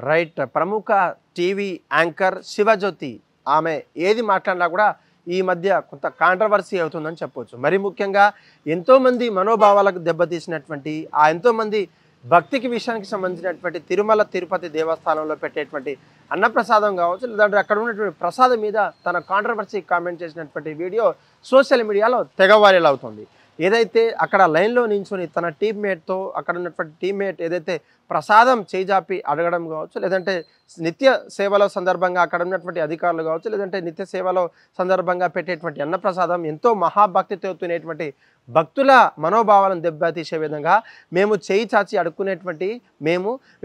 Right. ప్రముఖ TV anchor Shivajyothi ఆమె ఏది మాట్లాడినా కూడా ఈ మధ్య కొంత కాంట్రవర్సీ అవుతుందని చెప్పవచ్చు. మరి ముఖ్యంగా ఎంతోమంది మనోభావాలకు దెబ్బతీసినటువంటి ఎంతోమంది భక్తికి విషయానికి సంబంధించినటువంటి తిరుమల తిరుపతి దేవస్థానంలో పెట్టేటువంటి అన్నప్రసాదం కావచ్చు, లేదంటే అక్కడ ఉన్నటువంటి ప్రసాదం మీద తన కాంట్రవర్సీ కామెంట్ చేసినటువంటి వీడియో సోషల్ మీడియాలో తెగ వైరల్ అవుతుంది. ఏదైతే అక్కడ లైన్లో నించుని తన టీమ్మేట్తో అక్కడ ఉన్నటువంటి టీమ్మేట్ ఏదైతే ప్రసాదం చేజాపి అడగడం కావచ్చు, లేదంటే నిత్య సేవలో సందర్భంగా అక్కడ ఉన్నటువంటి అధికారులు కావచ్చు, లేదంటే నిత్య సేవలో సందర్భంగా పెట్టేటువంటి అన్నప్రసాదం ఎంతో మహాభక్తితో తినేటువంటి భక్తుల మనోభావాలను దెబ్బతీసే విధంగా మేము చేయి చాచి అడుక్కునేటువంటి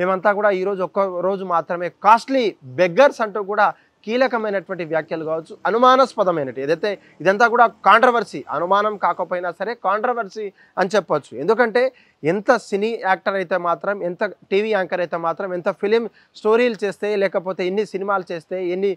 మేమంతా కూడా ఈరోజు ఒక్క రోజు మాత్రమే కాస్ట్లీ బెగ్గర్స్ అంటూ కూడా కీలకమైనటువంటి వ్యాఖ్యలు కావచ్చు, అనుమానాస్పదమైనవి. ఏదైతే ఇదంతా కూడా కాంట్రవర్సీ, అనుమానం కాకపోయినా సరే కాంట్రవర్సీ అని చెప్పొచ్చు. ఎందుకంటే ఎంత సినీ యాక్టర్ అయితే మాత్రం, ఎంత టీవీ యాంకర్ అయితే మాత్రం, ఎంత ఫిలిం స్టోరీలు చేస్తే, లేకపోతే ఎన్ని సినిమాలు చేస్తే, ఎన్ని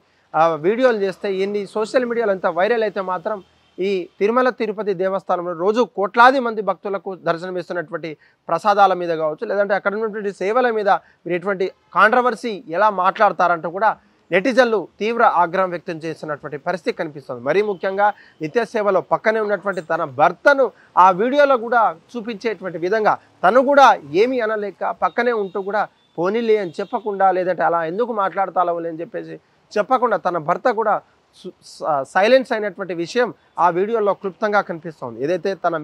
వీడియోలు చేస్తే, ఎన్ని సోషల్ మీడియాలో ఎంత వైరల్ అయితే మాత్రం ఈ తిరుమల తిరుపతి దేవస్థానంలో రోజు కోట్లాది మంది భక్తులకు దర్శనమిస్తున్నటువంటి ప్రసాదాల మీద కావచ్చు, లేదంటే అక్కడ ఉన్నటువంటి సేవల మీద మీరు ఎటువంటి కాంట్రవర్సీ ఎలా మాట్లాడతారంటూ కూడా నెటిజన్లు తీవ్ర ఆగ్రహం వ్యక్తం చేస్తున్నటువంటి పరిస్థితి కనిపిస్తుంది. మరీ ముఖ్యంగా నిత్య సేవలో పక్కనే ఉన్నటువంటి తన భర్తను ఆ వీడియోలో కూడా చూపించేటువంటి విధంగా తను కూడా ఏమీ అనలేక పక్కనే ఉంటూ కూడా పోనీలే అని చెప్పకుండా, లేదంటే అలా ఎందుకు మాట్లాడతావు అని చెప్పేసి చెప్పకుండా తన భర్త కూడా సైలెన్స్ అయినటువంటి విషయం ఆ వీడియోలో క్లుప్తంగా కనిపిస్తుంది. ఏదైతే తన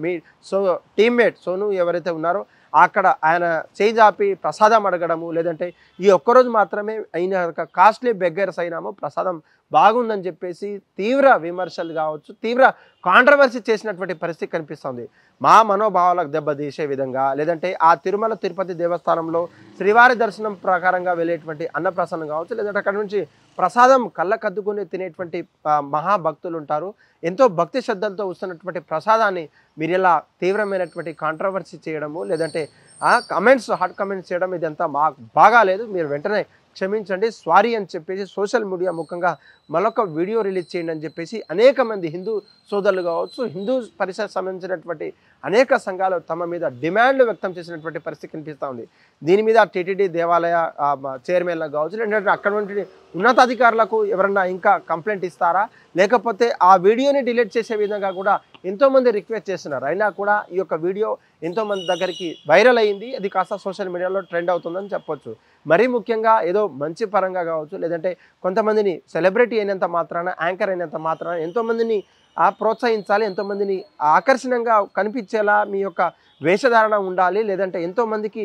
టీమ్మేట్ సోను ఎవరైతే ఉన్నారో అక్కడ ఆయన చేజాపి ప్రసాదం అడగడము, లేదంటే ఈ ఒక్కరోజు మాత్రమే అయిన కాస్ట్లీ బెగ్గర్స్ అయినాము, ప్రసాదం బాగుందని చెప్పేసి తీవ్ర విమర్శలు కావచ్చు, తీవ్ర కాంట్రవర్సీ చేసినటువంటి పరిస్థితి కనిపిస్తుంది. మా మనోభావాలకు దెబ్బతీసే విధంగా, లేదంటే ఆ తిరుమల తిరుపతి దేవస్థానంలో శ్రీవారి దర్శనం ప్రకారంగా వెళ్ళేటువంటి అన్నప్రసాదం కావచ్చు, లేదంటే అక్కడ నుంచి ప్రసాదం కళ్ళకద్దుకుని తినేటువంటి మహాభక్తులు ఉంటారు. ఎంతో భక్తి శ్రద్ధలతో వస్తున్నటువంటి ప్రసాదాన్ని మీరు ఇలా తీవ్రమైనటువంటి కాంట్రవర్సీ చేయడము, లేదంటే కమెంట్స్ హాట్ కమెంట్స్ చేయడం ఇదంతా బాగాలేదు, మీరు వెంటనే క్షమించండి, సారీ అని చెప్పేసి సోషల్ మీడియా ముఖంగా మరొక వీడియో రిలీజ్ చేయండి అని చెప్పేసి అనేక మంది హిందూ సోదరులు కావచ్చు, హిందూ పరిసర సంబంధించినటువంటి అనేక సంఘాలు తమ మీద డిమాండ్లు వ్యక్తం చేసినటువంటి పరిస్థితి కనిపిస్తూ ఉంది. దీని మీద టీటీడీ దేవాలయ చైర్మన్లకు కావచ్చు, లేదంటే అక్కడ నుండి ఉన్నతాధికారులకు ఎవరన్నా ఇంకా కంప్లైంట్ ఇస్తారా, లేకపోతే ఆ వీడియోని డిలీట్ చేసే విధంగా కూడా ఎంతోమంది రిక్వెస్ట్ చేస్తున్నారు. అయినా కూడా ఈ యొక్క వీడియో ఎంతోమంది దగ్గరికి వైరల్ అయ్యింది, అది కాస్త సోషల్ మీడియాలో ట్రెండ్ అవుతుందని చెప్పొచ్చు. మరీ ముఖ్యంగా ఏదో మంచి పరంగా కావచ్చు, లేదంటే కొంతమందిని సెలబ్రిటీ అయినంత మాత్రాన, యాంకర్ అయినంత మాత్రాన ఎంతోమందిని ప్రోత్సహించాలి, ఎంతోమందిని ఆకర్షణంగా కనిపించేలా మీ యొక్క వేషధారణ ఉండాలి, లేదంటే ఎంతోమందికి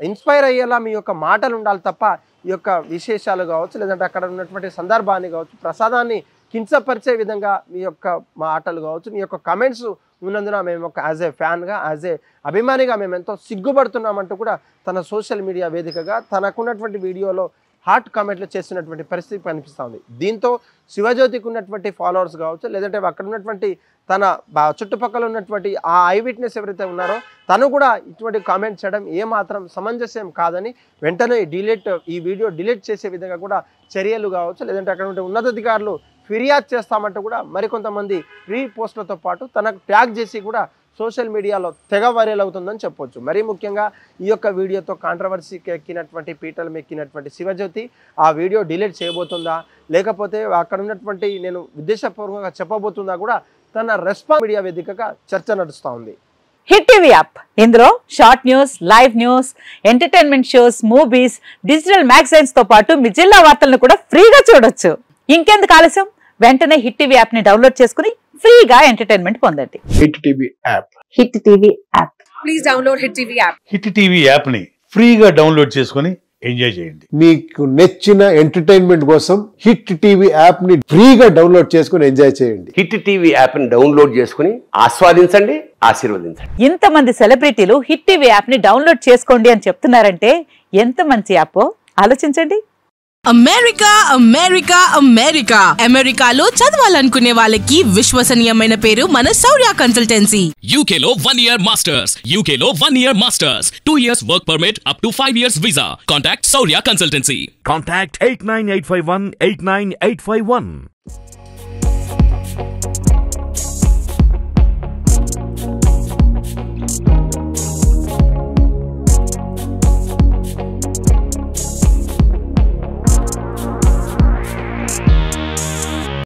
ఇన్స్పైర్ అయ్యేలా మీ యొక్క మాటలు ఉండాలి తప్ప ఈ యొక్క విశేషాలు కావచ్చు, లేదంటే అక్కడ ఉన్నటువంటి సందర్భాన్ని కావచ్చు, ప్రసాదాన్ని కించపరిచే విధంగా మీ యొక్క మాటలు కావచ్చు, మీ యొక్క కమెంట్స్ ఉన్నందున మేము ఒక యాజ్ ఏ ఫ్యాన్గా, యాజ్ ఏ అభిమానిగా మేము ఎంతో సిగ్గుపడుతున్నామంటూ కూడా తన సోషల్ మీడియా వేదికగా తనకున్నటువంటి వీడియోలో హాట్ కామెంట్లు చేస్తున్నటువంటి పరిస్థితి కనిపిస్తుంది. దీంతో శివజ్యోతికి ఉన్నటువంటి ఫాలోవర్స్ కావచ్చు, లేదంటే అక్కడ ఉన్నటువంటి తన చుట్టుపక్కల ఉన్నటువంటి ఆ ఐ విట్నెస్ ఎవరైతే ఉన్నారో తను కూడా ఇటువంటి కామెంట్ చేయడం ఏమాత్రం సమంజసం కాదని వెంటనే ఈ వీడియో డిలీట్ చేసే విధంగా కూడా చర్యలు కావచ్చు, లేదంటే అక్కడ ఉండే ఉన్నతాధికారులు ఫిర్యాదు చేస్తామంటూ కూడా మరికొంతమంది రీపోస్ట్లతో పాటు తనకు ట్యాగ్ చేసి కూడా సోషల్ మీడియాలో తెగ వైరల్ అవుతుందని చెప్పొచ్చు. మరీ ముఖ్యంగా ఈ యొక్క వీడియోతో కాంట్రవర్సీకి ఎక్కినటువంటి పీటలు ఎక్కినటువంటి శివజ్యోతి ఆ వీడియో డిలీట్ చేయబోతుందా, లేకపోతే అక్కడ ఉన్నటువంటి నేను ఉద్దేశపూర్వకంగా చెప్పబోతుందా కూడా తన రెస్పాన్స్ మీడియా వేదికగా చర్చ నడుస్తూ ఉంది. హిట్ టీవీ యాప్, ఇందులో short news, live news, entertainment shows, movies, digital magazines తో పాటు మీ జిల్లా వార్తలను కూడా ఫ్రీగా చూడొచ్చు. ఇంకెందుకు ఆలస్యం, వెంటనే హిట్ టీవీ యాప్ ని డౌన్లోడ్ చేసుకుని ఫ్రీగా ఎంటర్టైన్మెంట్ పొందండి. Hit TV app. Hit TV app. Please download hit TV app. Hit TV app ని ఫ్రీగా డౌన్లోడ్ చేసుకుని ఎంజాయ్ చేయండి. మీకు నచ్చిన ఎంటర్టైన్మెంట్ కోసం హిట్ టీవీ యాప్ ని ఫ్రీగా డౌన్లోడ్ చేసుకుని ఎంజాయ్ చేయండి. హిట్ టీవీ యాప్ ని డౌన్లోడ్ చేసుకుని ఆస్వాదించండి, ఆశీర్వదించండి. ఇంతమంది సెలబ్రిటీలు హిట్ టీవీ యాప్ ని డౌన్లోడ్ చేసుకోండి అని చెప్తున్నారంటే ఎంత మంచి యాప్ ఆలోచించండి. అమెరికా అమెరికా అమెరికా అమెరికాలో చదవాలనుకునే వాళ్ళకి విశ్వసనీయమైన పేరు మన శౌర్య కన్సల్టెన్సీ. UK లో 1 year masters, UK లో 1 year masters, 2 years work permit up to 5 years visa. Contact Saurya Consultancy. Contact 89851 89851.